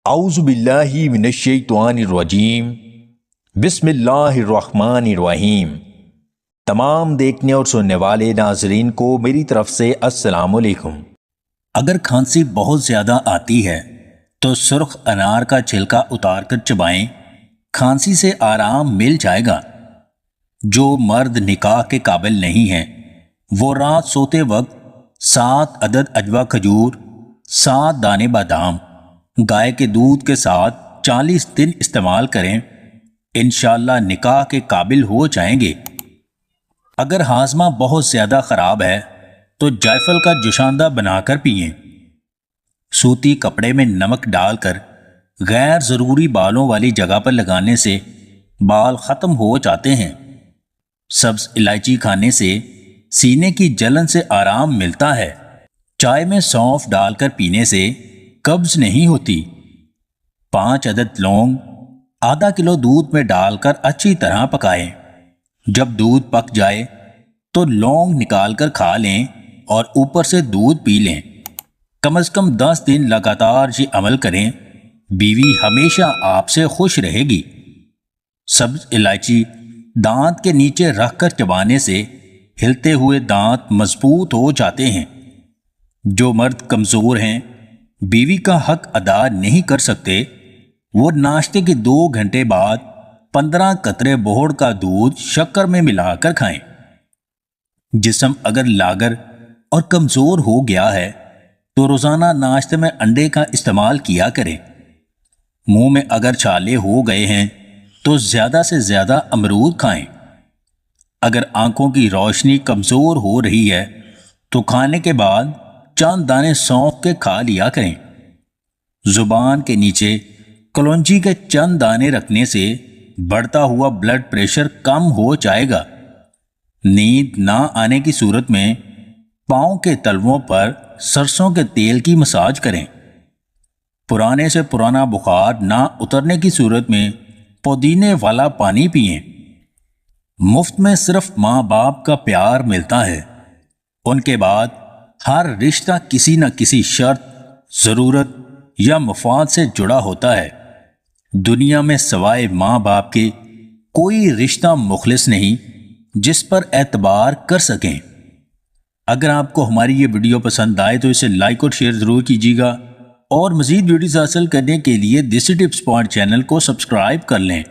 اعوذ باللہ من الشیطان الرجیم، بسم اللہ الرحمن الرحیم۔ تمام دیکھنے اور سننے والے ناظرین کو میری طرف سے السلام علیکم۔ اگر کھانسی بہت زیادہ آتی ہے تو سرخ انار کا چھلکا اتار کر چبائیں، کھانسی سے آرام مل جائے گا۔ جو مرد نکاح کے قابل نہیں ہیں وہ رات سوتے وقت 7 عدد اجوا کھجور، 7 دانے بادام گائے کے دودھ کے ساتھ 40 دن استعمال کریں، انشاءاللہ نکاح کے قابل ہو جائیں گے۔ اگر ہاضمہ بہت زیادہ خراب ہے تو جائفل کا جوشاندہ بنا کر پئیں۔ سوتی کپڑے میں نمک ڈال کر غیر ضروری بالوں والی جگہ پر لگانے سے بال ختم ہو جاتے ہیں۔ سبز الائچی کھانے سے سینے کی جلن سے آرام ملتا ہے۔ چائے میں سونف ڈال کر پینے سے قبض نہیں ہوتی۔ 5 عدد لونگ آدھا کلو دودھ میں ڈال کر اچھی طرح پکائیں۔ جب دودھ پک جائے تو لونگ نکال کر کھا لیں اور اوپر سے دودھ پی لیں۔ کم از کم 10 دن لگاتار یہ عمل کریں، بیوی ہمیشہ آپ سے خوش رہے گی۔ سبز الائچی دانت کے نیچے رکھ کر چبانے سے ہلتے ہوئے دانت مضبوط ہو جاتے ہیں۔ جو مرد کمزور ہیں، بیوی کا حق ادا نہیں کر سکتے، وہ ناشتے کے 2 گھنٹے بعد 15 قطرے بہڑ کا دودھ شکر میں ملا کر کھائیں۔ جسم اگر لاغر اور کمزور ہو گیا ہے تو روزانہ ناشتے میں انڈے کا استعمال کیا کریں۔ منہ میں اگر چھالے ہو گئے ہیں تو زیادہ سے زیادہ امرود کھائیں۔ اگر آنکھوں کی روشنی کمزور ہو رہی ہے تو کھانے کے بعد چند دانے سونف کے کھا لیا کریں۔ زبان کے نیچے کلونجی کے چند دانے رکھنے سے بڑھتا ہوا بلڈ پریشر کم ہو جائے گا۔ نیند نہ آنے کی صورت میں پاؤں کے تلووں پر سرسوں کے تیل کی مساج کریں۔ پرانے سے پرانا بخار نہ اترنے کی صورت میں پودینے والا پانی پئیں۔ مفت میں صرف ماں باپ کا پیار ملتا ہے، ان کے بعد ہر رشتہ کسی نہ کسی شرط، ضرورت یا مفاد سے جڑا ہوتا ہے۔ دنیا میں سوائے ماں باپ کے کوئی رشتہ مخلص نہیں جس پر اعتبار کر سکیں۔ اگر آپ کو ہماری یہ ویڈیو پسند آئے تو اسے لائک اور شیئر ضرور کیجیے گا، اور مزید ویڈیوز حاصل کرنے کے لیے دیسی ٹپس پوائنٹ چینل کو سبسکرائب کر لیں۔